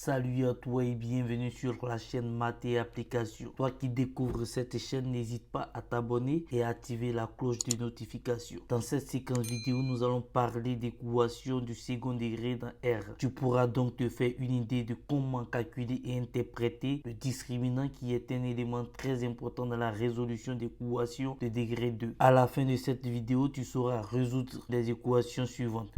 Salut à toi et bienvenue sur la chaîne Maths et Applications. Toi qui découvres cette chaîne, n'hésite pas à t'abonner et à activer la cloche de notification. Dans cette séquence vidéo, nous allons parler d'équations du second degré dans R. Tu pourras donc te faire une idée de comment calculer et interpréter le discriminant qui est un élément très important dans la résolution d'équations de degré 2. À la fin de cette vidéo, tu sauras résoudre les équations suivantes.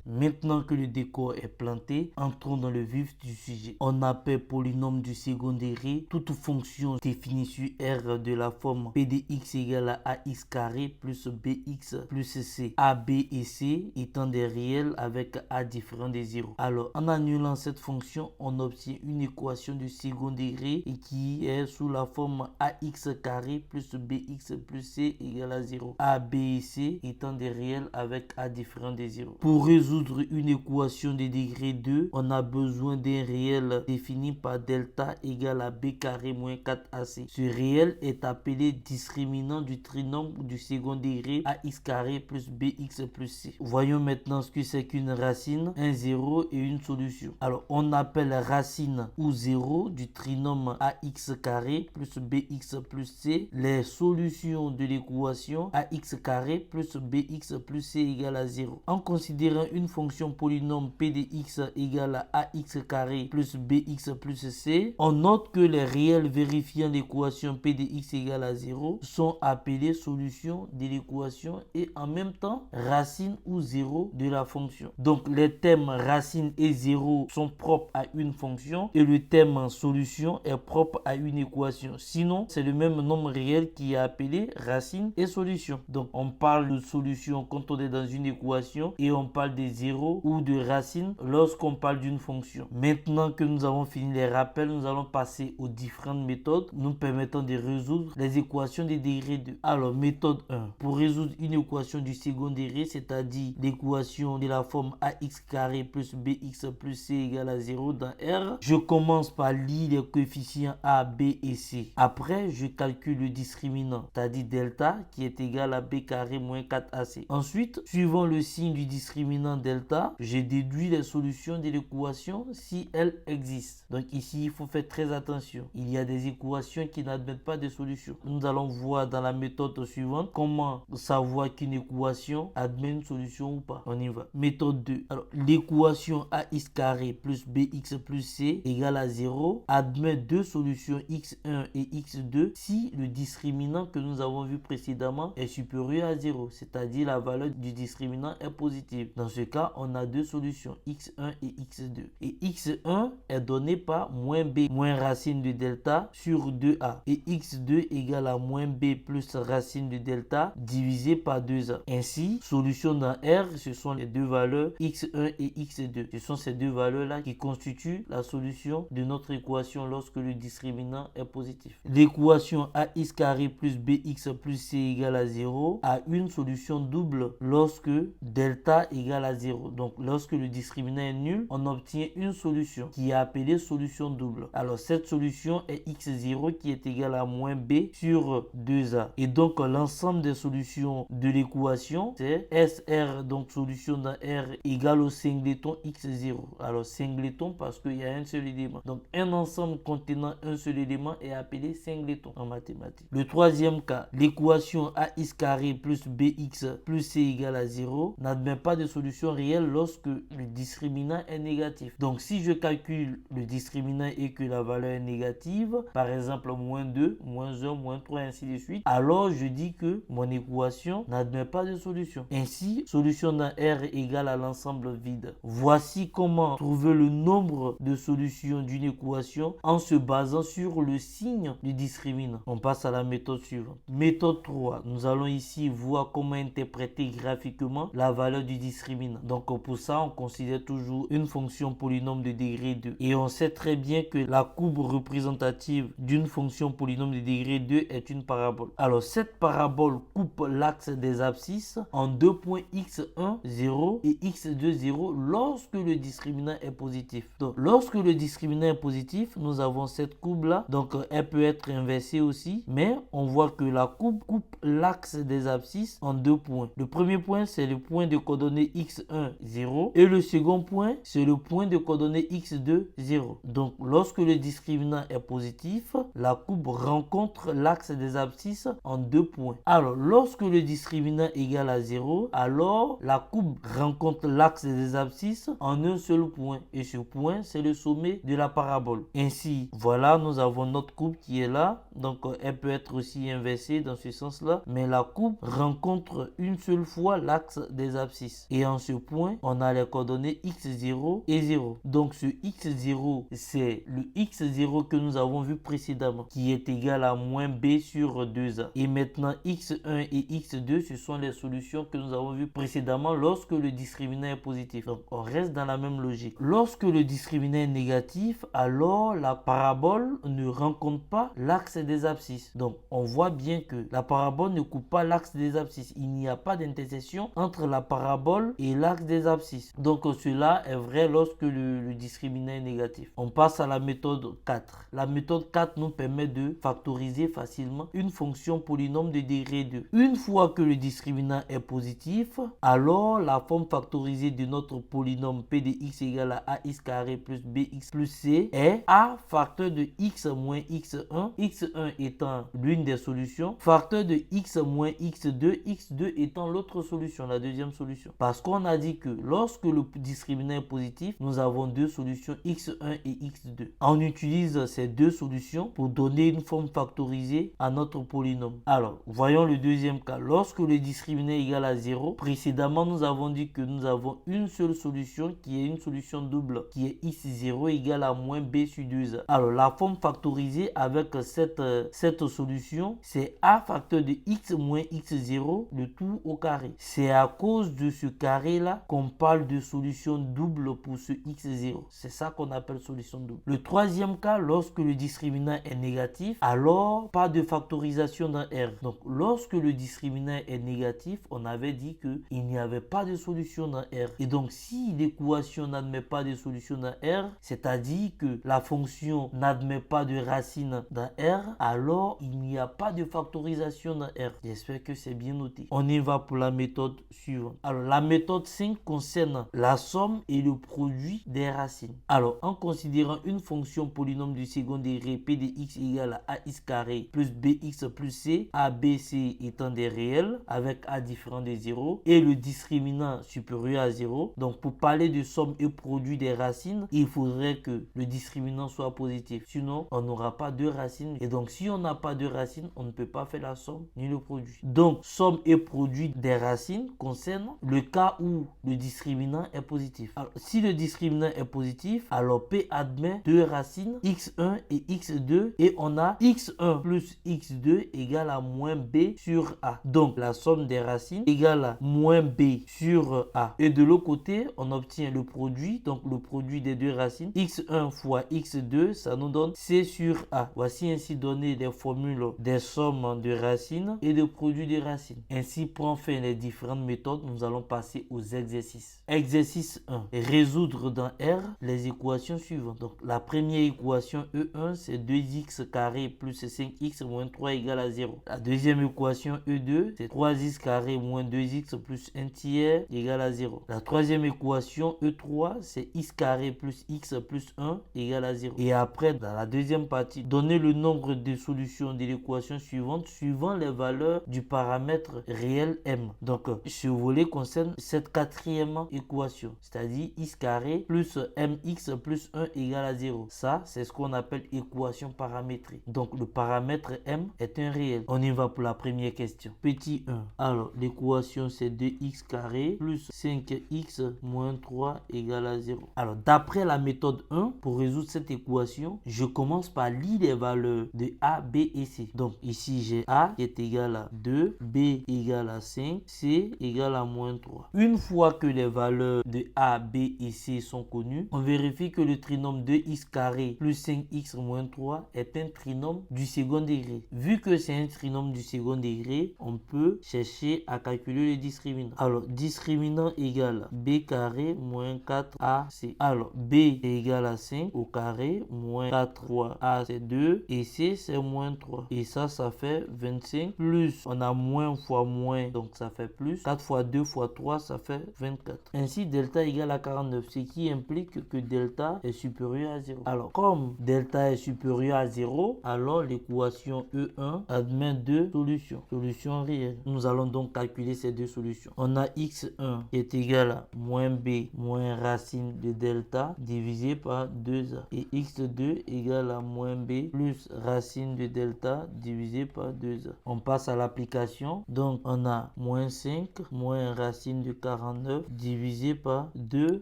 Maintenant que le décor est planté, entrons dans le vif du sujet. On appelle polynôme du second degré toute fonction définie sur R de la forme P de x égale à ax carré plus bx plus c. A, B et C étant des réels avec A différent de 0. Alors, en annulant cette fonction, on obtient une équation du second degré et qui est sous la forme ax carré plus bx plus c égale à 0. A, B et C étant des réels avec A différent de 0. Pour résoudre une équation de degré 2, on a besoin d'un réel défini par delta égale à b carré moins 4ac. Ce réel est appelé discriminant du trinôme du second degré ax carré plus bx plus c. Voyons maintenant ce que c'est qu'une racine, un 0 et une solution. Alors, on appelle racine ou 0 du trinôme ax carré plus bx plus c les solutions de l'équation ax carré plus bx plus c égale à 0. En considérant une fonction polynôme p de x égale à ax carré plus bx plus c, on note que les réels vérifiant l'équation p de x égale à 0 sont appelés solutions de l'équation et en même temps racine ou 0 de la fonction. Donc les termes racine et 0 sont propres à une fonction et le terme solution est propre à une équation. Sinon, c'est le même nombre réel qui est appelé racine et solution. Donc on parle de solution quand on est dans une équation et on parle de 0 ou de racine lorsqu'on parle d'une fonction. Maintenant que nous avons fini les rappels, nous allons passer aux différentes méthodes nous permettant de résoudre les équations des degrés 2. Alors, méthode 1. Pour résoudre une équation du second degré, c'est-à-dire l'équation de la forme ax carré plus bx plus c égale à 0 dans R, je commence par lire les coefficients a, b et c. Après, je calcule le discriminant, c'est-à-dire delta qui est égal à b carré moins 4ac. Ensuite, suivant le signe du discriminant delta, je déduis les solutions de l'équation si elles existent. Donc ici, il faut faire très attention. Il y a des équations qui n'admettent pas de solution. Nous allons voir dans la méthode suivante comment savoir qu'une équation admet une solution ou pas. On y va. Méthode 2. Alors, l'équation ax carré plus bx plus c égale à 0 admet deux solutions x1 et x2 si le discriminant que nous avons vu précédemment est supérieur à 0, c'est-à-dire la valeur du discriminant est positive. Dans ce cas, on a deux solutions, x1 et x2. Et x1 est donné par moins b moins racine de delta sur 2a. Et x2 égale à moins b plus racine de delta divisé par 2a. Ainsi, solution dans R, ce sont les deux valeurs x1 et x2. Ce sont ces deux valeurs-là qui constituent la solution de notre équation lorsque le discriminant est positif. L'équation ax carré plus bx plus c égale à 0 a une solution double lorsque delta égale à 0. Donc, lorsque le discriminant est nul, on obtient une solution qui est appelée solution double. Alors, cette solution est x0 qui est égal à moins b sur 2a. Et donc, l'ensemble des solutions de l'équation, c'est SR, donc solution dans R, égale au singleton x0. Alors, singleton parce qu'il y a un seul élément. Donc, un ensemble contenant un seul élément est appelé singleton en mathématiques. Le troisième cas, l'équation ax carré plus bx plus c égale à 0 n'admet pas de solution réelle lorsque le discriminant est négatif. Donc, si je calcule le discriminant et que la valeur est négative, par exemple moins 2, moins 1, moins 3, ainsi de suite, alors je dis que mon équation n'admet pas de solution. Ainsi, solution dans R égale à l'ensemble vide. Voici comment trouver le nombre de solutions d'une équation en se basant sur le signe du discriminant. On passe à la méthode suivante. Méthode 3. Nous allons ici voir comment interpréter graphiquement la valeur du discriminant. Donc pour ça, on considère toujours une fonction polynôme de degré 2. Et on sait très bien que la courbe représentative d'une fonction polynôme de degré 2 est une parabole. Alors cette parabole coupe l'axe des abscisses en deux points x1, 0 et x2, 0 lorsque le discriminant est positif. Donc lorsque le discriminant est positif, nous avons cette courbe là. Donc elle peut être inversée aussi. Mais on voit que la courbe coupe l'axe des abscisses en deux points. Le premier point, c'est le point de coordonnées x1 x1, 0. Et le second point, c'est le point de coordonnées x2, 0. Donc, lorsque le discriminant est positif, la courbe rencontre l'axe des abscisses en 2 points. Alors, lorsque le discriminant est égal à 0, alors la courbe rencontre l'axe des abscisses en un seul point. Et ce point, c'est le sommet de la parabole. Ainsi, voilà, nous avons notre courbe qui est là. Donc, elle peut être aussi inversée dans ce sens-là. Mais la courbe rencontre une seule fois l'axe des abscisses. Et en ce point, on a les coordonnées x0 et 0. Donc, ce x0, c'est le x0 que nous avons vu précédemment, qui est égal à moins b sur 2a. Et maintenant, x1 et x2, ce sont les solutions que nous avons vues précédemment lorsque le discriminant est positif. Donc, on reste dans la même logique. Lorsque le discriminant est négatif, alors la parabole ne rencontre pas l'axe des abscisses. Donc, on voit bien que la parabole ne coupe pas l'axe des abscisses. Il n'y a pas d'intersection entre la parabole et l'axe des abscisses. Donc, cela est vrai lorsque le discriminant est négatif. On passe à la méthode 4. La méthode 4 nous permet de factoriser facilement une fonction polynôme de degré 2. Une fois que le discriminant est positif, alors la forme factorisée de notre polynôme p de x égale à ax carré plus bx plus c est a facteur de x moins x1, x1 étant l'une des solutions, facteur de x moins x2, x2 étant l'autre solution, la deuxième solution. Parce qu'on a dit que lorsque le discriminant est positif, nous avons deux solutions x1 et x2. On utilise ces deux solutions pour donner une forme factorisée à notre polynôme. Alors, voyons le deuxième cas. Lorsque le discriminant est égal à 0, précédemment nous avons dit que nous avons une seule solution qui est une solution double, qui est x0 égale à moins b sur 2a. Alors, la forme factorisée avec cette solution, c'est a facteur de x moins x0, le tout au carré. C'est à cause de ce carré-là qu'on parle de solution double pour ce x0. C'est ça qu'on appelle solution double. Le troisième cas, lorsque le discriminant est négatif, alors pas de factorisation dans R. Donc, lorsque le discriminant est négatif, on avait dit qu'il n'y avait pas de solution dans R. Et donc, si l'équation n'admet pas de solution dans R, c'est-à-dire que la fonction n'admet pas de racine dans R, alors il n'y a pas de factorisation dans R. J'espère que c'est bien noté. On y va pour la méthode suivante. Alors, la méthode 5 concerne la somme et le produit des racines. Alors, en considérant une fonction polynôme du second degré p de x égale à ax carré plus bx plus c, a, b, c étant des réels avec a différent de 0 et le discriminant supérieur à 0. Donc, pour parler de somme et produit des racines, il faudrait que le discriminant soit positif. Sinon, on n'aura pas de racines. Et donc, si on n'a pas de racines, on ne peut pas faire la somme ni le produit. Donc, somme et produit des racines concerne le cas où le discriminant est positif. Alors, si le discriminant est positif, alors P admet deux racines, x1 et x2, et on a x1 plus x2 égale à moins b sur a. Donc, la somme des racines égale à moins b sur a. Et de l'autre côté, on obtient le produit, donc le produit des deux racines, x1 fois x2, ça nous donne c sur a. Voici ainsi donné les formules des sommes de racines et de produits de racines. Ainsi, pour en faire les différentes méthodes, nous allons passer aux exercices. Exercice 1. Résoudre dans R les équations suivantes. Donc, la première équation E1, c'est 2x carré plus 5x moins 3 égale à 0. La deuxième équation E2, c'est 3x carré moins 2x plus 1 tiers égale à 0. La troisième équation E3, c'est x carré plus x plus 1 égale à 0. Et après, dans la deuxième partie, donner le nombre de solutions de l'équation suivante suivant les valeurs du paramètre réel m. Donc, ce volet concerne cette quatrième équation, c'est-à-dire x carré plus mx plus 1 égale à 0. Ça, c'est ce qu'on appelle équation paramétrique. Donc, le paramètre m est un réel. On y va pour la première question. Petit 1. Alors, l'équation, c'est 2x carré plus 5x moins 3 égale à 0. Alors, d'après la méthode 1, pour résoudre cette équation, je commence par lire les valeurs de a, b et c. Donc, ici, j'ai a qui est égal à 2, b égale à 5, c égale à moins 3. Une fois que les valeurs de a, b et c sont connues, on vérifie que le trinôme 2x carré plus 5x moins 3 est un trinôme du second degré. Vu que c'est un trinôme du second degré, on peut chercher à calculer le discriminant. Alors, discriminant égale b carré moins 4ac. Alors, b est égal à 5 au carré moins 4 fois a c'est 2 et c c'est moins 3. Et ça fait 25 plus on a moins fois moins donc ça fait plus. 4 fois 2 fois 3 ça fait fait 24. Ainsi, delta égale à 49, ce qui implique que delta est supérieur à 0. Alors, comme delta est supérieur à 0, alors l'équation E1 admet deux solutions. Solution réelle. Nous allons donc calculer ces deux solutions. On a x1 qui est égal à moins b moins racine de delta divisé par 2a. Et x2 égale à moins b plus racine de delta divisé par 2a. On passe à l'application. Donc, on a moins 5 moins racine de 49 divisé par 2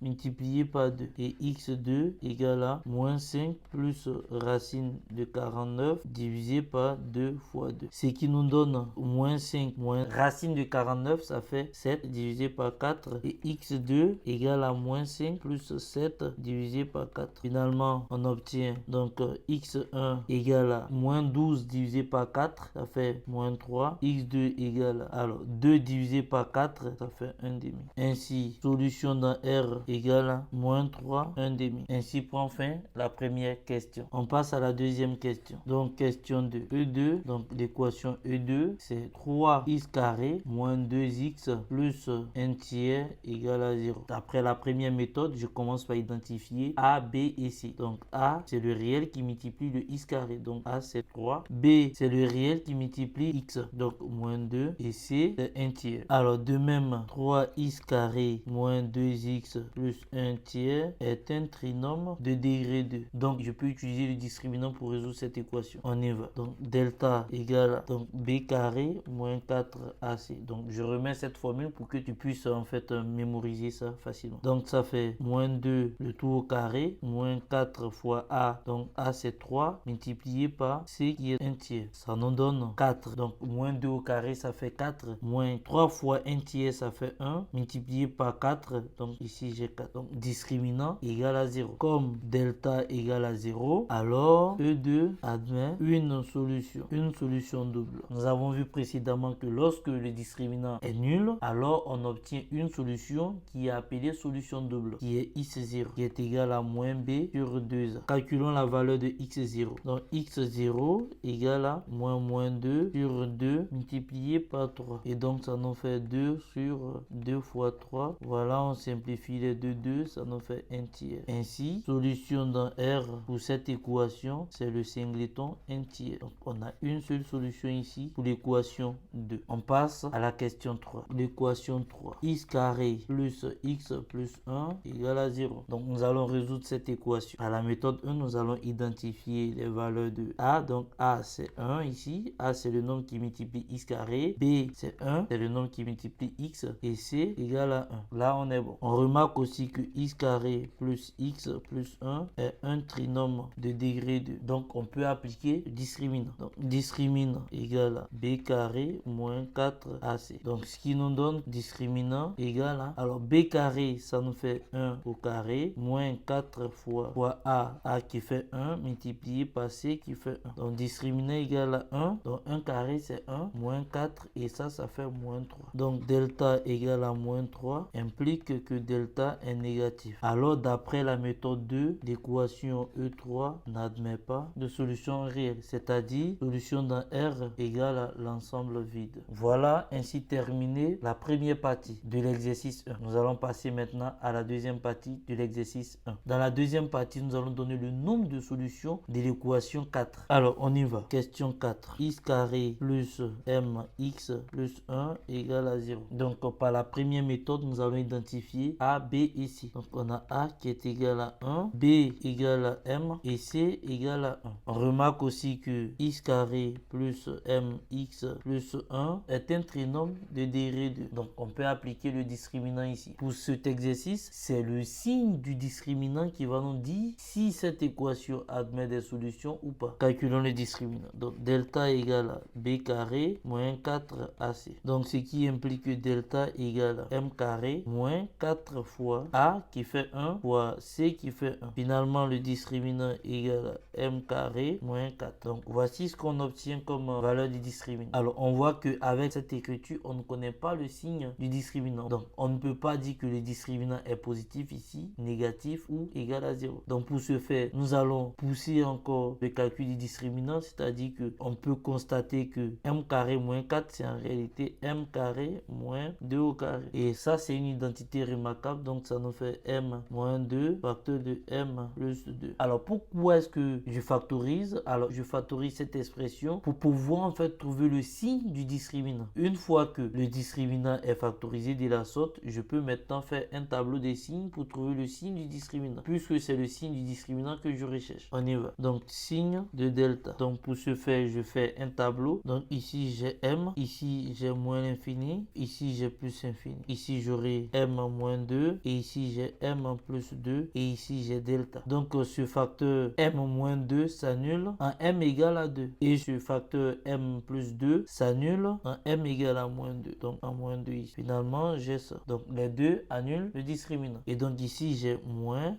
multiplié par 2. Et x2 égale à moins 5 plus racine de 49 divisé par 2 fois 2. Ce qui nous donne moins 5 moins racine de 49, ça fait 7 divisé par 4. Et x2 égale à moins 5 plus 7 divisé par 4. Finalement, on obtient donc x1 égale à moins 12 divisé par 4, ça fait moins 3. x2 égale à, alors 2 divisé par 4, ça fait 1 demi. Ainsi, solution dans R égale à moins 3, 1 demi. Ainsi prend fin la première question. On passe à la deuxième question. Donc, question de E2. Donc, l'équation E2, c'est 3x carré moins 2x plus 1 tiers égale à 0. Après la première méthode, je commence par identifier A, B et C. Donc, A, c'est le réel qui multiplie le x carré. Donc, A, c'est 3. B, c'est le réel qui multiplie x. Donc, moins 2. Et C, c'est 1 tiers. Alors, de même, 3x carré moins 2x plus 1 tiers est un trinôme de degré 2. Donc, je peux utiliser le discriminant pour résoudre cette équation. On y va. Donc, delta égale à donc, b carré moins 4ac. Donc, je remets cette formule pour que tu puisses en fait mémoriser ça facilement. Donc, ça fait moins 2 le tout au carré, moins 4 fois a. Donc, a c'est 3 multiplié par c qui est 1 tiers. Ça nous donne 4. Donc, moins 2 au carré, ça fait 4. Moins 3 fois 1 tiers, ça fait 1. Multiplié par 4. Donc, ici, j'ai 4. Donc, discriminant égale à 0. Comme delta égale à 0, alors E2 admet une solution double. Nous avons vu précédemment que lorsque le discriminant est nul, alors on obtient une solution qui est appelée solution double, qui est x0, qui est égal à moins b sur 2a. Calculons la valeur de x0. Donc x0 égale à moins 2 sur 2 multiplié par 3. Et donc ça nous fait 2 sur 2 fois 3. Voilà, on simplifie les deux, ça nous fait 1 tiers. Ainsi, solution dans R pour cette équation, c'est le singleton 1 tiers. Donc on a une seule solution ici pour l'équation 2. On passe à la question 3. L'équation 3. X carré plus x plus 1 égale à 0. Donc nous allons résoudre cette équation. À la méthode 1, nous allons identifier les valeurs de A. Donc A c'est 1 ici. A c'est le nombre qui multiplie x carré. B c'est 1, c'est le nombre qui multiplie x. Et C égale à 1. Là on est bon. On remarque aussi que x carré plus x plus 1 est un trinôme de degré 2. Donc on peut appliquer le discriminant. Donc discriminant égale à b carré moins 4ac. Donc ce qui nous donne discriminant égale à, alors b carré ça nous fait 1 au carré moins 4 fois a qui fait 1 multiplié par c qui fait 1. Donc discriminant égale à 1. Donc 1 carré c'est 1 moins 4 et ça fait moins 3. Donc delta égale à moins 3 implique que delta est négatif. Alors d'après la méthode 2, l'équation E3 n'admet pas de solution réelle, c'est-à-dire solution dans R égale à l'ensemble vide. Voilà ainsi terminé la première partie de l'exercice 1. Nous allons passer maintenant à la deuxième partie de l'exercice 1. Dans la deuxième partie, nous allons donner le nombre de solutions de l'équation 4. Alors on y va. Question 4. X carré plus mx plus 1 égale à 0. Donc par la première méthode, nous allons identifier A, B et C. Donc on a A qui est égal à 1, B égale à m et C égale à 1. On remarque aussi que x carré plus mx plus 1 est un trinôme de degré 2. Donc on peut appliquer le discriminant ici. Pour cet exercice, c'est le signe du discriminant qui va nous dire si cette équation admet des solutions ou pas. Calculons le discriminant. Donc delta égale à b carré moins 4ac. Donc ce qui implique que delta égale à m carré moins 4 fois a qui fait 1 fois c qui fait 1. Finalement, le discriminant égale à m carré moins 4. Donc voici ce qu'on obtient comme valeur du discriminant. Alors on voit qu'avec cette écriture, on ne connaît pas le signe du discriminant. Donc on ne peut pas dire que le discriminant est positif ici, négatif ou égal à 0. Donc pour ce faire, nous allons pousser encore le calcul du discriminant, c'est-à-dire que on peut constater que m carré moins 4, c'est en réalité m carré moins 2 au carré. Et ça, c'est une identité remarquable. Donc, ça nous fait m moins 2 facteur de m plus 2. Alors, pourquoi est-ce que je factorise? Alors, je factorise cette expression pour pouvoir en fait trouver le signe du discriminant. Une fois que le discriminant est factorisé de la sorte, je peux maintenant faire un tableau des signes pour trouver le signe du discriminant. Puisque c'est le signe du discriminant que je recherche. On y va. Donc, signe de delta. Donc, pour ce faire, je fais un tableau. Donc, ici, j'ai m. Ici, j'ai moins l'infini. Ici, j'ai plus infini. Ici, j'aurai m moins 2. Et ici, j'ai m plus 2. Et ici, j'ai delta. Donc, ce facteur m moins 2 s'annule en m égale à 2. Et ce facteur m plus 2 s'annule en m égale à moins 2. Donc, en moins 2 ici. Finalement, j'ai ça. Donc, les deux annulent le discriminant. Et donc, ici, j'ai moins,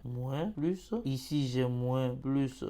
plus. Ici, j'ai moins, plus.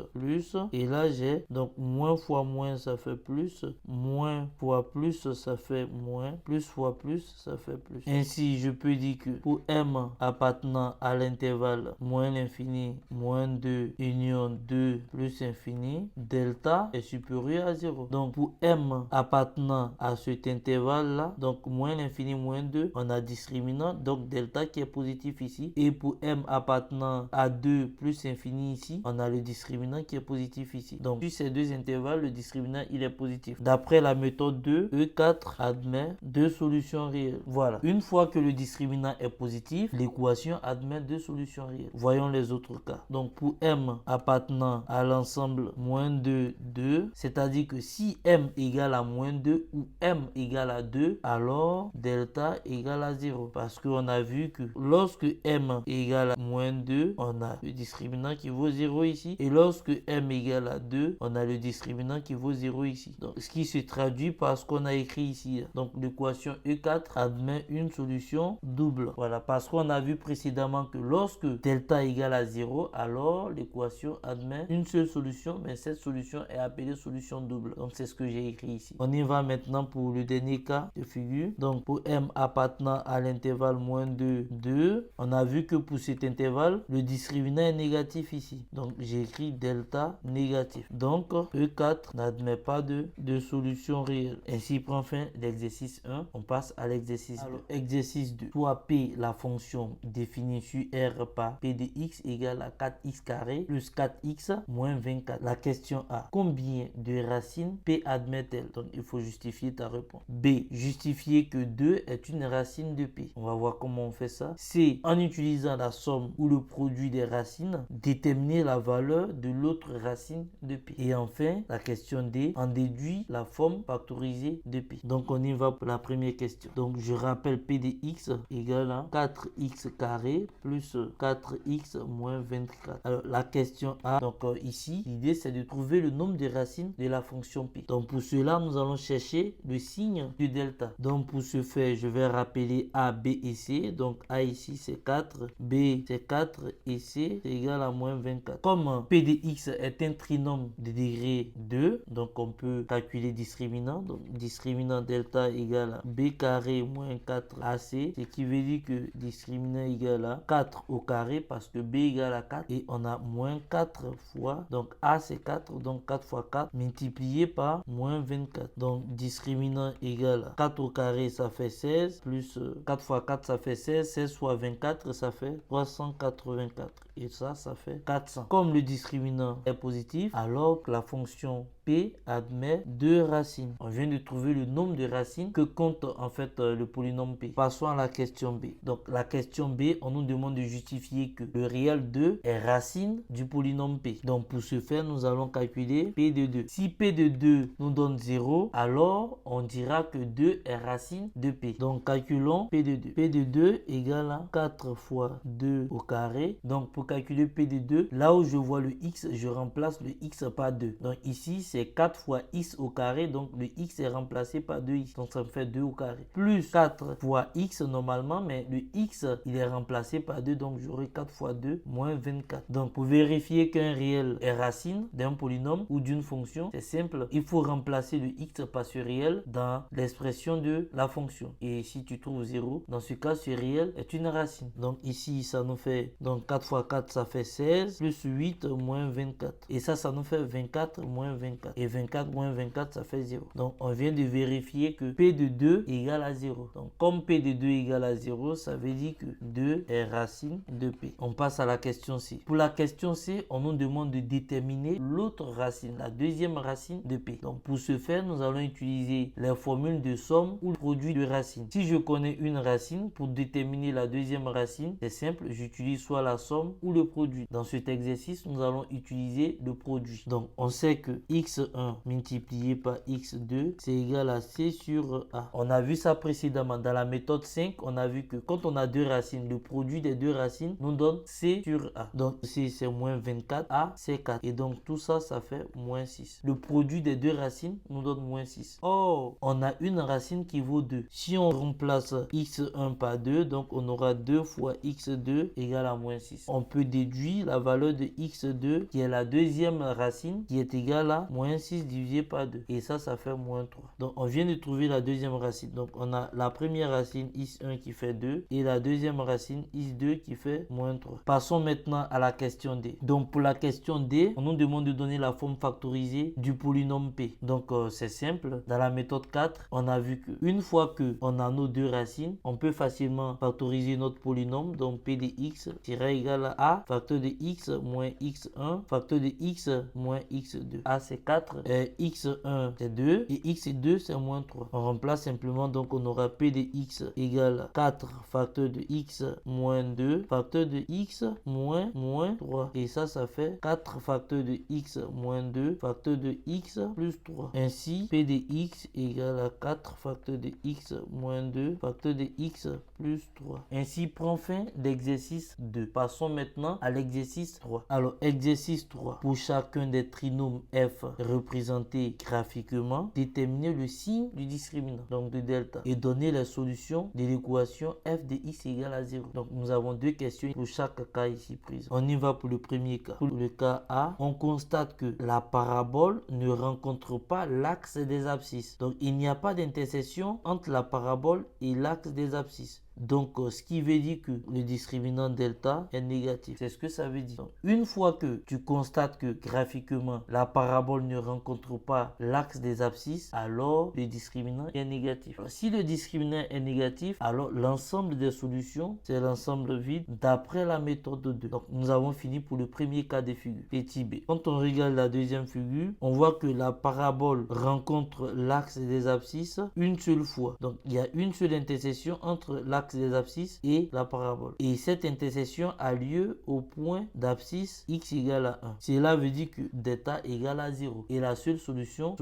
Et là, j'ai donc moins fois moins, ça fait plus. Moins fois plus, ça fait moins. Plus fois plus, ça fait plus. Ainsi, je peux dire que pour m appartenant à l'intervalle moins l'infini, moins 2, union 2 plus infini, delta est supérieur à 0. Donc, pour m appartenant à cet intervalle-là, donc moins l'infini, moins 2, on a discriminant, donc delta qui est positif ici. Et pour m appartenant à 2 plus infini ici, on a le discriminant qui est positif ici. Donc, sur ces deux intervalles, le discriminant, il est positif. D'après la méthode 2, E4 admet deux solutions réelles. Voilà. Une fois que le discriminant est positif, l'équation admet deux solutions réelles. Voyons les autres cas. Donc, pour m appartenant à l'ensemble moins 2, 2, c'est-à-dire que si m égale à moins 2 ou m égale à 2, alors delta égale à 0. Parce qu'on a vu que lorsque m égale à moins 2, on a le discriminant qui vaut 0 ici. Et lorsque m égale à 2, on a le discriminant qui vaut 0 ici. Donc, ce qui se traduit par ce qu'on a écrit ici. Donc, l'équation E4 admet une solution double. Voilà, parce qu'on a vu précédemment que lorsque delta égale à 0, alors l'équation admet une seule solution, mais cette solution est appelée solution double. Donc, c'est ce que j'ai écrit ici. On y va maintenant pour le dernier cas de figure. Donc, pour m appartenant à l'intervalle moins 2, 2, on a vu que pour cet intervalle, le discriminant est négatif ici. Donc, j'ai écrit delta négatif. Donc, E4 n'admet pas de solution réelle. Ainsi prend fin l'exercice 1. On passe à l'exercice 2. Alors, exercice 2. Soit P, la fonction définie sur R par P de x égale à 4x carré plus 4x moins 24. La question A. Combien de racines P admet-elle? Donc, il faut justifier ta réponse. B. Justifier que 2 est une racine de P. On va voir comment on fait ça. C. En utilisant la somme ou le produit des racines, déterminer la valeur de l'autre racine de P. Et enfin, la question D. En déduit la forme factorisée de P. Donc, on y va pour la première question. Donc, je rappelle P de x égale à 4x carré plus 4x moins 24. Alors, la question A. Donc, ici, l'idée, c'est de trouver le nombre de racines de la fonction P. Donc, pour cela, nous allons chercher le signe du delta. Donc, pour ce faire, je vais rappeler A, B et C. Donc, A ici, c'est 4. B, c'est 4. Et C, c'est égal à moins 24. Comme P de x est un trinôme de degré 2, donc on peut calculer discriminant. Donc, discriminant delta égale à B carré moins 4AC, ce qui veut dire que discriminant égale à 4 au carré parce que B égale à 4 et on a moins 4 fois, donc A c'est 4, donc 4 fois 4 multiplié par moins 24. Donc, discriminant égale à 4 au carré, ça fait 16, plus 4 fois 4, ça fait 16, 16 fois 24, ça fait 384. Et ça fait 400. Comme le discriminant est positif, alors que la fonction P admet deux racines. On vient de trouver le nombre de racines que compte en fait le polynôme P. Passons à la question B. Donc la question B, on nous demande de justifier que le réel 2 est racine du polynôme P. Donc pour ce faire, nous allons calculer P de 2. Si P de 2 nous donne 0, alors on dira que 2 est racine de P. Donc calculons P de 2. P de 2 égale à 4 fois 2 au carré. Donc pour calculer P de 2, là où je vois le x, je remplace le x par 2. Donc ici, c'est 4 fois x au carré, donc le x est remplacé par 2x, donc ça me fait 2 au carré. Plus 4 fois x normalement, mais le x, il est remplacé par 2, donc j'aurai 4 fois 2, moins 24. Donc pour vérifier qu'un réel est racine d'un polynôme ou d'une fonction, c'est simple, il faut remplacer le x par ce réel dans l'expression de la fonction. Et si tu trouves 0, dans ce cas, ce réel est une racine. Donc ici, ça nous fait donc 4 fois 4, ça fait 16, plus 8 moins 24. Et ça nous fait 24 moins 24. Et 24 moins 24, ça fait 0. Donc, on vient de vérifier que P de 2 égale à 0. Donc, comme P de 2 égale à 0, ça veut dire que 2 est racine de P. On passe à la question C. Pour la question C, on nous demande de déterminer l'autre racine, la deuxième racine de P. Donc, pour ce faire, nous allons utiliser les formules de somme ou produit de racine. Si je connais une racine, pour déterminer la deuxième racine, c'est simple, j'utilise soit la somme ou le produit. Dans cet exercice, nous allons utiliser le produit. Donc, on sait que x1 multiplié par x2, c'est égal à c sur a. On a vu ça précédemment. Dans la méthode 5, on a vu que quand on a deux racines, le produit des deux racines nous donne c sur a. Donc, c c'est moins 24, a c'est 4. Et donc, tout ça, ça fait moins 6. Le produit des deux racines nous donne moins 6. Oh, on a une racine qui vaut 2. Si on remplace x1 par 2, donc on aura 2 fois x2 égale à moins 6. On peut déduire la valeur de x2 qui est la deuxième racine qui est égale à moins 6 divisé par 2. Et ça fait moins 3. Donc on vient de trouver la deuxième racine. Donc on a la première racine x1 qui fait 2 et la deuxième racine x2 qui fait moins 3. Passons maintenant à la question D. Donc pour la question D, on nous demande de donner la forme factorisée du polynôme P. Donc c'est simple. Dans la méthode 4, on a vu que une fois que on a nos deux racines, on peut facilement factoriser notre polynôme. Donc P de x sera égal à A facteur de x moins x1 facteur de x moins x2. A c'est 4, x1 c'est 2 et x2 c'est moins 3. On remplace simplement, donc on aura P de x égale 4 facteur de x moins 2 facteur de x moins 3. Et ça fait 4 facteur de x moins 2 facteur de x plus 3. Ainsi, P de x égale à 4 facteur de x moins 2 facteur de x plus 3. Ainsi prend fin l'exercice 2. Passons maintenant à l'exercice 3. Alors, exercice 3. Pour chacun des trinômes f représentés graphiquement, déterminer le signe du discriminant, donc de delta, et donner la solution de l'équation f de x égale à 0. Donc, nous avons deux questions pour chaque cas ici prise. On y va pour le premier cas. Pour le cas A, on constate que la parabole ne rencontre pas l'axe des abscisses. Donc, il n'y a pas d'intersection entre la parabole et l'axe des abscisses. Donc, ce qui veut dire que le discriminant delta est négatif. C'est ce que ça veut dire. Donc, une fois que tu constates que graphiquement, la parabole ne rencontre pas l'axe des abscisses, alors le discriminant est négatif. Alors, si le discriminant est négatif, alors l'ensemble des solutions, c'est l'ensemble vide d'après la méthode 2. Donc, nous avons fini pour le premier cas de figure, petit b. Quand on regarde la deuxième figure, on voit que la parabole rencontre l'axe des abscisses une seule fois. Donc, il y a une seule intersection entre l'axe des abscisses et la parabole. Et cette intersection a lieu au point d'abscisse x égale à 1. Cela veut dire que delta égale à 0. Et la seule solution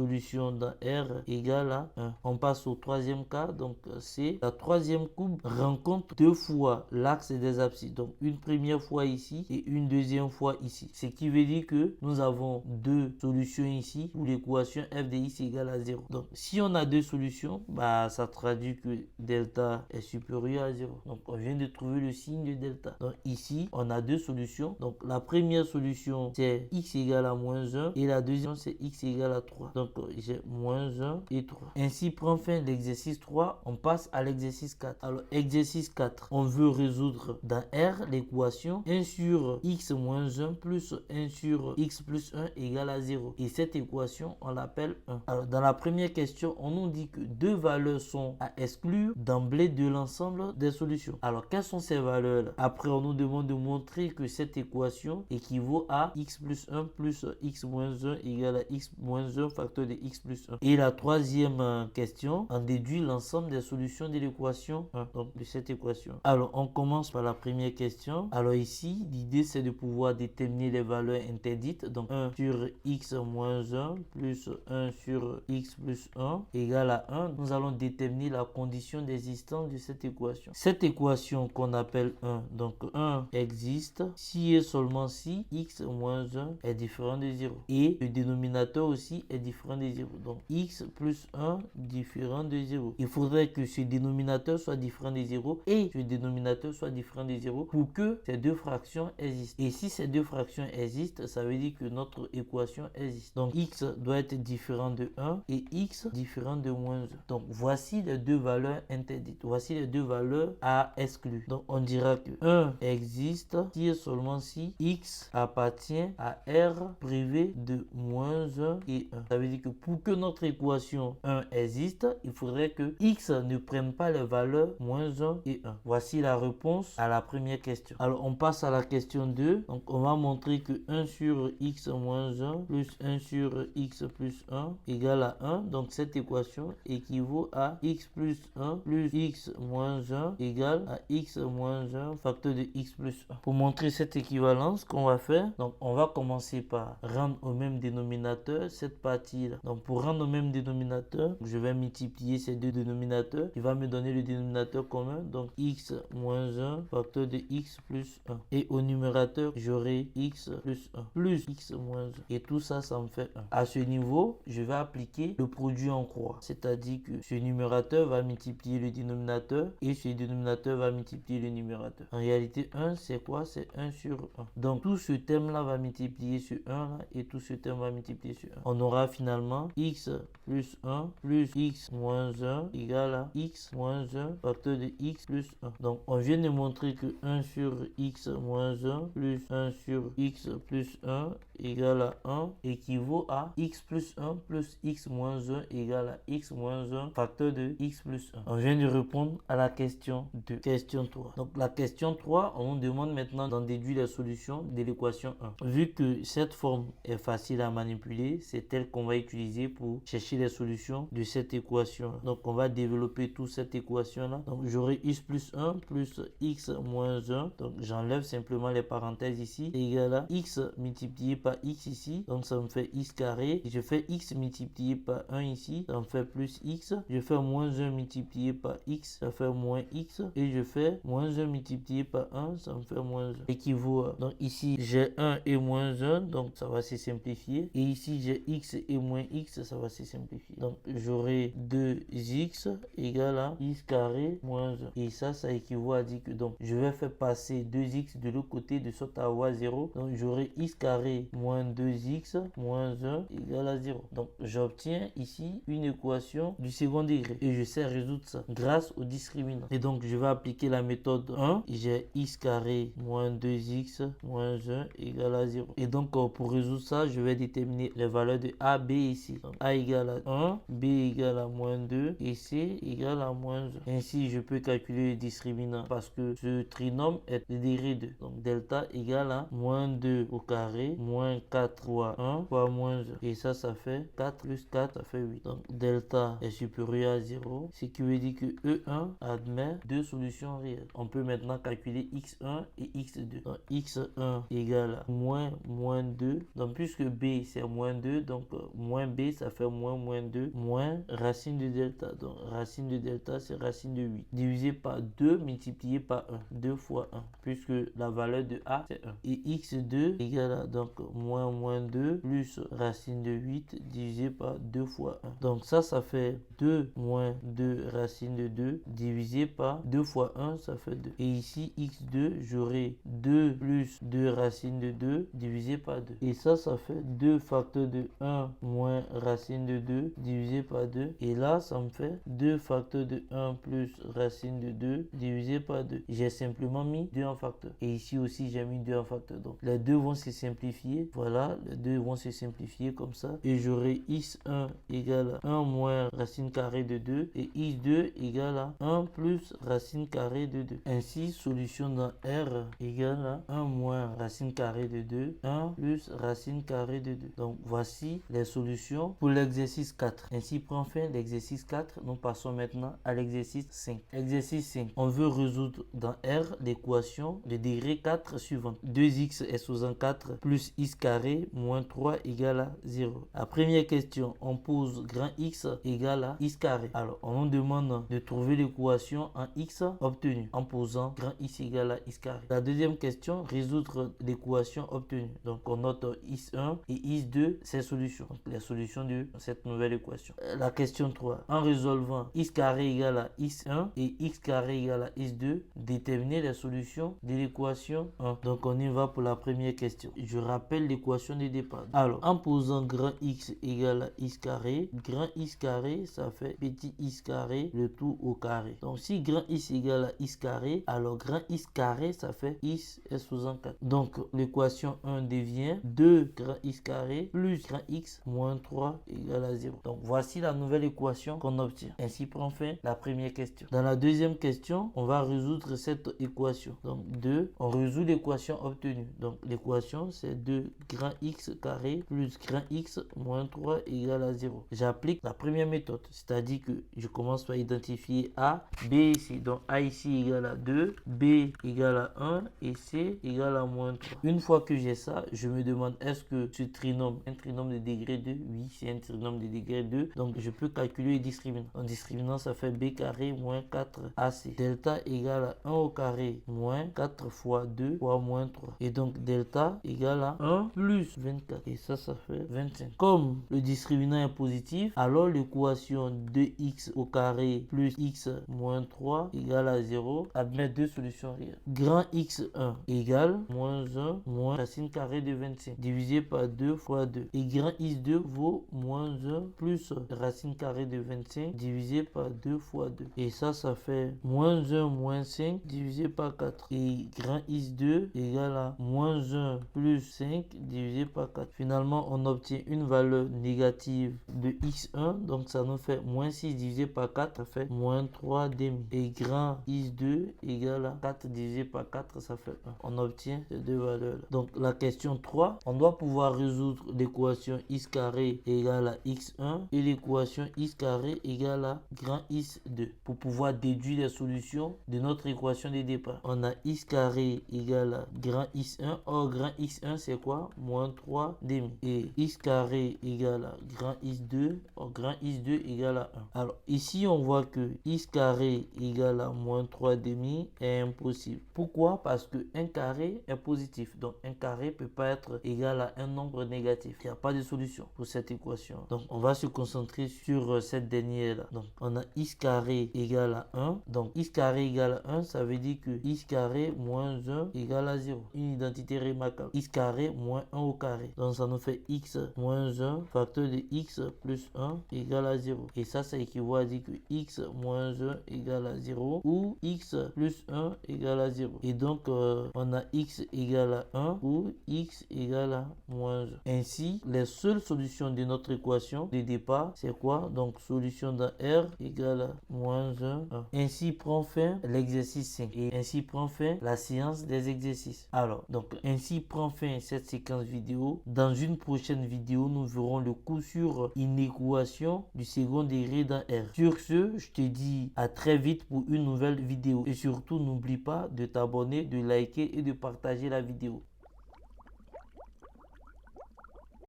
dans R égale à 1. On passe au troisième cas. Donc, c'est la troisième courbe rencontre deux fois l'axe des abscisses. Donc, une première fois ici et une deuxième fois ici. Ce qui veut dire que nous avons deux solutions ici où l'équation f de x égale à 0. Donc, si on a deux solutions, ça traduit que delta est supérieur à 0. Donc, on vient de trouver le signe de delta. Donc, ici, on a deux solutions. Donc, la première solution, c'est x égale à moins 1 et la deuxième, c'est x égale à 3. Donc, j'ai moins 1 et 3. Ainsi prend fin l'exercice 3. On passe à l'exercice 4. Alors, exercice 4, on veut résoudre dans R l'équation 1 sur x moins 1 plus 1 sur x plus 1 égale à 0. Et cette équation, on l'appelle 1. Alors, dans la première question, on nous dit que deux valeurs sont à exclure d'emblée de l'ensemble des solutions. Alors, quelles sont ces valeurs-là? Après, on nous demande de montrer que cette équation équivaut à x plus 1 plus x moins 1 égale à x moins 1 facteur de x plus 1. Et la troisième question, on déduit l'ensemble des solutions de l'équation 1, donc de cette équation. Alors, on commence par la première question. Alors ici, l'idée, c'est de pouvoir déterminer les valeurs interdites. Donc, 1 sur x moins 1 plus 1 sur x plus 1 égale à 1. Nous allons déterminer la condition d'existence de cette équation. Cette équation qu'on appelle 1, donc 1 existe si et seulement si x moins 1 est différent de 0. Et le dénominateur aussi est différent de 0. Donc x plus 1 différent de 0. Il faudrait que ce dénominateur soit différent de 0 et ce dénominateur soit différent de 0 pour que ces deux fractions existent. Et si ces deux fractions existent, ça veut dire que notre équation existe. Donc x doit être différent de 1 et x différent de moins 1. Donc voici les deux valeurs interdites. Voici les deux valeurs valeur à exclure. Donc on dira que 1 existe si et seulement si x appartient à R privé de moins 1 et 1. Ça veut dire que pour que notre équation 1 existe, il faudrait que x ne prenne pas les valeurs moins 1 et 1. Voici la réponse à la première question. Alors on passe à la question 2. Donc on va montrer que 1 sur x moins 1 plus 1 sur x plus 1 égale à 1. Donc cette équation équivaut à x plus 1 plus x moins 1 égale à x moins 1 facteur de x plus 1. Pour montrer cette équivalence qu'on va faire, donc on va commencer par rendre au même dénominateur cette partie-là. Donc pour rendre au même dénominateur, je vais multiplier ces deux dénominateurs qui va me donner le dénominateur commun. Donc x moins 1 facteur de x plus 1. Et au numérateur, j'aurai x plus 1 plus x moins 1. Et tout ça, ça me fait 1. À ce niveau, je vais appliquer le produit en croix. C'est-à-dire que ce numérateur va multiplier le dénominateur et ce dénominateur va multiplier le numérateur. En réalité, 1, c'est quoi? C'est 1 sur 1. Donc tout ce terme-là va multiplier sur 1 là, et tout ce terme va multiplier sur 1. On aura finalement x plus 1 plus x moins 1 égale à x moins 1 facteur de x plus 1. Donc on vient de montrer que 1 sur x moins 1 plus 1 sur x plus 1 égale à 1 équivaut à x plus 1 plus x moins 1 égale à x moins 1 facteur de x plus 1. On vient de répondre à la question 2. Question 3. Donc la question 3, on nous demande maintenant d'en déduire la solution de l'équation 1. Vu que cette forme est facile à manipuler, c'est elle qu'on va utiliser pour chercher les solutions de cette équation. Donc on va développer toute cette équation là. Donc j'aurai x plus 1 plus x moins 1. Donc j'enlève simplement les parenthèses ici. Égale à x multiplié par x ici. Donc ça me fait x carré. Je fais x multiplié par 1 ici. Ça me fait plus x. Je fais moins 1 multiplié par x. Ça fait moins x. Et je fais moins 1 multiplié par 1. Ça me fait moins 1. Équivaut à... Donc ici j'ai 1 et moins 1. Donc ça va se simplifier. Et ici j'ai x et moins x. Ça va se simplifier. Donc j'aurai 2x égale à x carré moins 1. Et ça équivaut à dire que donc je vais faire passer 2x de l'autre côté de sorte à avoir 0. Donc j'aurai x carré moins 2x moins 1 égale à 0. Donc j'obtiens ici une équation du second degré. Et je sais résoudre ça grâce au discriminant. Et donc je vais appliquer la méthode 1. J'ai x carré moins 2x moins 1 égale à 0. Et donc pour résoudre ça, je vais déterminer les valeurs de a, b ici. Donc a égale à 1, b égale à moins 2 et c égale à moins 1. Ainsi je peux calculer le discriminant parce que ce trinôme est le degré 2. Donc delta égale à moins 2 au carré moins 4 fois 1 fois moins 1. Et ça fait 4 plus 4, ça fait 8. Donc delta est supérieur à 0, ce qui veut dire que E1 admet deux solutions réelles. On peut maintenant calculer x1 et x2. Donc x1 égale à moins 2. Donc puisque b c'est moins 2, donc moins b ça fait moins 2 moins racine de delta. Donc racine de delta c'est racine de 8 divisé par 2 multiplié par 1. 2 fois 1 puisque la valeur de a c'est 1. Et x2 égale à donc moins 2 plus racine de 8 divisé par 2 fois 1. Donc ça fait 2 moins 2 racine de 2 divisé par 2 fois 1, ça fait 2. Et ici x2 j'aurai 2 plus 2 racine de 2 divisé par 2. Et ça fait 2 facteurs de 1 moins racine de 2 divisé par 2. Et là ça me fait 2 facteurs de 1 plus racine de 2 divisé par 2. J'ai simplement mis 2 en facteur. Et ici aussi j'ai mis 2 en facteur. Donc les deux vont se simplifier. Voilà, les deux vont se simplifier comme ça. Et j'aurai x1 égale à 1 moins racine carrée de 2 et x2 égale à 1 plus racine carrée de 2. Ainsi, solution dans R égale à 1 moins racine carrée de 2, 1 plus racine carrée de 2. Donc voici les solutions pour l'exercice 4. Ainsi prend fin l'exercice 4. Nous passons maintenant à l'exercice 5. Exercice 5. On veut résoudre dans R l'équation de degré 4 suivante. 2x est sous 4 plus x carré moins 3 égale à 0. La première question, on pose grand X égale à x carré. Alors, on nous demande de trouver l'équation en X obtenue en posant grand X égale à x carré. La deuxième question, résoudre l'équation obtenue. Donc, on note X1 et X2, ces solutions. Donc, les solutions de cette nouvelle équation. La question 3, en résolvant x carré égale à x1 et x carré égale à x2, déterminer les solutions de l'équation 1. Donc, on y va pour la première question. Je rappelle l'équation de départ. Alors, en posant grand X égale à x carré, grand X carré, ça fait petit x carré, le tout au carré. Donc, si grand X égale à X carré, alors grand X carré, ça fait X est sous en 4. Donc, l'équation 1 devient 2 grand X carré plus grand X moins 3 égale à 0. Donc, voici la nouvelle équation qu'on obtient. Ainsi prend fin la première question. Dans la deuxième question, on va résoudre cette équation. Donc, 2, on résout l'équation obtenue. Donc, l'équation, c'est 2 grand X carré plus grand X moins 3 égale à 0. J'applique la première méthode, c'est-à-dire que je commence par identifier A, B ici. Donc, A ici égale à 2, B égale à 1 et C égale à moins 3. Une fois que j'ai ça, je me demande est-ce que ce trinôme est un trinôme de degré 2? Oui, c'est un trinôme de degré 2. Donc, je peux calculer le discriminant. En discriminant, ça fait B carré moins 4AC. Delta égale à 1 au carré moins 4 fois 2 fois moins 3. Et donc, delta égale à 1 plus 24. Et ça fait 25. Comme le discriminant est positif, alors l'équation 2x au carré plus x moins 3 égale à 0 admet deux solutions réelles. Grand x1 égale moins 1 moins racine carrée de 25 divisé par 2 fois 2. Et grand x2 vaut moins 1 plus racine carrée de 25 divisé par 2 fois 2. Et ça fait moins 1 moins 5 divisé par 4. Et grand x2 égale à moins 1 plus 5 divisé par 4. Finalement, on obtient une valeur négative de x1. Donc, ça nous fait moins 6 divisé par 4. Ça fait moins 3 demi. Et grand x2 égale à 4 divisé par 4. Ça fait 1. On obtient ces deux valeurs-là. Donc, la question 3, on doit pouvoir résoudre l'équation x carré égale à x1 et l'équation x carré égale à grand x2 pour pouvoir déduire les solutions de notre équation de départ. On a x carré égale à grand x1. Or, grand x1, c'est quoi? Moins 3 demi. Et x carré égale à grand x2. Or, grand x2 égale à 1. Alors, ici, on voit que x carré égale à moins 3 demi est impossible. Pourquoi? Parce que 1 carré est positif. Donc, 1 carré ne peut pas être égal à un nombre négatif. Il n'y a pas de solution pour cette équation. Donc, on va se concentrer sur cette dernière-là. Donc, on a x carré égale à 1. Donc, x carré égale à 1, ça veut dire que x carré moins 1 égale à 0. Une identité remarquable. X carré moins 1 au carré. Donc, ça nous fait x moins 1 facteur de x plus 1 égale à 0. Et ça équivaut à dire que x moins 1 égale à 0 ou x plus 1 égale à 0. Et donc, on a x égale à 1 ou x égale à moins 1. Ainsi, les seules solutions de notre équation de départ, c'est quoi? Donc, solution dans R égale à moins 1, 1. Ainsi prend fin l'exercice 5. Et ainsi prend fin la séance des exercices. Alors, donc, ainsi prend fin cette séquence vidéo. Dans une prochaine vidéo, nous verrons le cours sur une équation du second degré dans R. Sur ce, je te dis à très vite pour une nouvelle vidéo. Et surtout, n'oublie pas de t'abonner, de liker et de partager la vidéo.